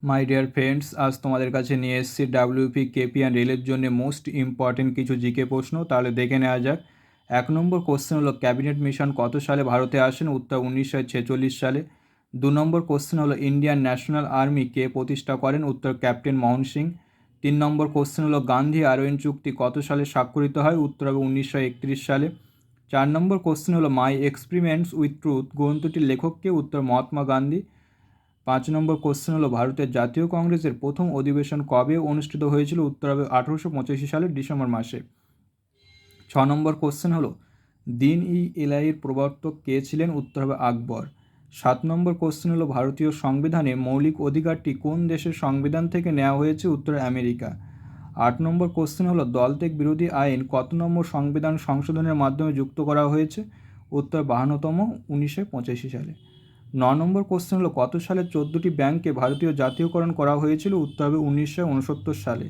My dear friends, আজ তোমাদের কাছে নিয়ে এসেছি ডাব্লিউপি কেপি অ্যান্ড রেলের জন্য মোস্ট ইম্পর্টেন্ট কিছু জিকে প্রশ্ন। তাহলে দেখে নেওয়া যাক। 1 নম্বর কোশ্চেন হলো ক্যাবিনেট মিশন কত সালে ভারতে আসেন? উত্তর 1946 সালে। 2 নম্বর কোশ্চেন হলো ইন্ডিয়ান ন্যাশনাল আর্মি কে প্রতিষ্ঠা করেন? উত্তর ক্যাপ্টেন মোহন সিং। 3 নম্বর কোশ্চেন হলো গান্ধী আরওইন চুক্তি কত সালে স্বাক্ষরিত হয়? উত্তর হবে 1931 সালে। 4 নম্বর কোশ্চেন হলো মাই এক্সপেরিমেন্টস উইথ ট্রুথ গ্রন্থটির লেখককে? উত্তর মহাত্মা গান্ধী। 5 নম্বর কোশ্চেন হলো ভারতের জাতীয় কংগ্রেসের প্রথম অধিবেশন কবে অনুষ্ঠিত হয়েছিল? উত্তর হবে 1885 সালের ডিসেম্বর মাসে। 6 নম্বর কোশ্চেন হলো দিন ই এলাহির প্রবর্তক কে ছিলেন? উত্তর হবে আকবর। 7 নম্বর কোশ্চেন হলো ভারতীয় সংবিধানে মৌলিক অধিকারটি কোন দেশের সংবিধান থেকে নেওয়া হয়েছে? উত্তর আমেরিকা। 8 নম্বর কোশ্চেন হলো দলত্যাগ বিরোধী আইন কত নম্বর সংবিধান সংশোধনের মাধ্যমে যুক্ত করা হয়েছে? উত্তর 52তম, 1985 সালে। 9 নম্বর কোশ্চেন হলো কত সালে 14টি ব্যাংককে ভারতীয় জাতীয়করণ করা হয়েছিল? উত্তর হবে 1969 সালে।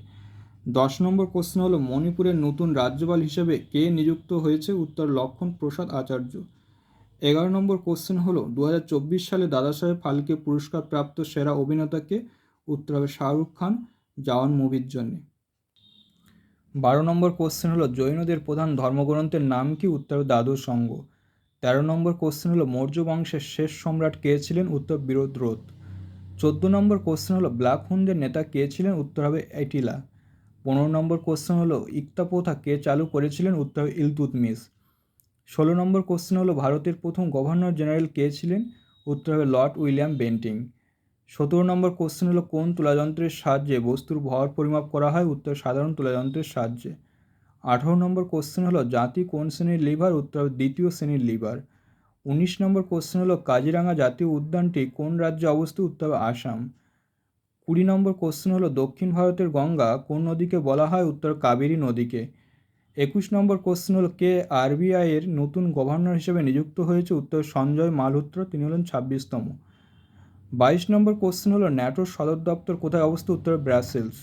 10 নম্বর কোশ্চেন হলো মণিপুরের নতুন রাজ্যপাল হিসেবে কে নিযুক্ত হয়েছে? উত্তর লক্ষ্মণ প্রসাদ আচার্য। 11 নম্বর কোশ্চেন হলো 2024 সালে দাদাসাহেব ফালকে পুরস্কার প্রাপ্ত সেরা অভিনেতাকে? উত্তর হবে শাহরুখ খান, জওয়ান মুভির জন্য। 12 নম্বর কোশ্চেন হলো জৈনদের প্রধান ধর্মগ্রন্থের নাম কি? উত্তর হবে দ্বাদশ সংঘ। 13 নম্বর কোশ্চেন হলো মৌর্য বংশের শেষ সম্রাট কে ছিলেন? উত্তর বীরদ্রোত। 14 নম্বর কোশ্চেন হলো ব্ল্যাক হুনদের নেতা কে ছিলেন? উত্তর হবে এটিলা। 15 নম্বর কোশ্চেন হলো ইকতা প্রথা কে চালু করেছিলেন? উত্তর হবে ইলতুৎমিশ। 16 নম্বর কোশ্চেন হলো ভারতের প্রথম গভর্নর জেনারেল কে ছিলেন? উত্তর হবে লর্ড উইলিয়াম বেন্টিং। 17 নম্বর কোশ্চেন হলো কোন তুলাযন্ত্রের সাহায্যে বস্তুর ভর পরিমাপ করা হয়? উত্তর সাধারণ তুলাযন্ত্রের সাহায্যে। 18 নম্বর কোশ্চেন হলো জাতি কোন শ্রেণীর লিভার? উত্তর হবে দ্বিতীয় শ্রেণীর লিভার। 19 নম্বর কোশ্চেন হলো কাজিরাঙা জাতীয় উদ্যানটি কোন রাজ্যে অবস্থিত? উত্তর হবে আসাম। 20 নম্বর কোশ্চেন হলো দক্ষিণ ভারতের গঙ্গা কোন নদীকে বলা হয়? উত্তর কাবেরী নদীকে। 21 নম্বর কোশ্চেন হলো কে আরবিআই এর নতুন গভর্নর হিসেবে নিযুক্ত হয়েছে? উত্তর সঞ্জয় মালহোত্রা, তিনি হলেন 26তম। 22 নম্বর কোশ্চেন হলো ন্যাটোর সদর দপ্তর কোথায় অবস্থিত? উত্তর ব্রাসেলস।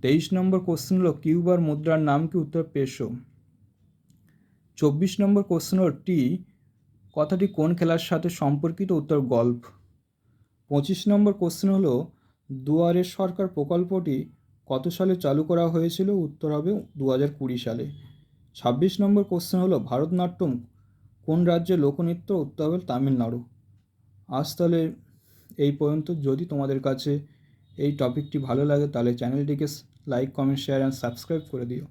23 নম্বর কোশ্চেন হলো কিউবার মুদ্রার নাম কি? উত্তর পেসো। 24 নম্বর কোশ্চেন হলো টি কথাটি কোন খেলার সাথে সম্পর্কিত? উত্তর গল্ফ। 25 নম্বর কোশ্চেন হলো দুয়ারে সরকার প্রকল্পটি কত সালে চালু করা হয়েছিল? উত্তর হবে 2020 সালে। 26 নম্বর কোশ্চেন হলো ভারতনাট্যম কোন রাজ্যের লোকনৃত্য? উত্তর হবে তামিলনাড়ু। আজ তাহলে এই পর্যন্ত। যদি তোমাদের কাছে এই টপিকটি ভালো লাগে তাহলে চ্যানেলটিকে like, comment, share and subscribe করে দিও।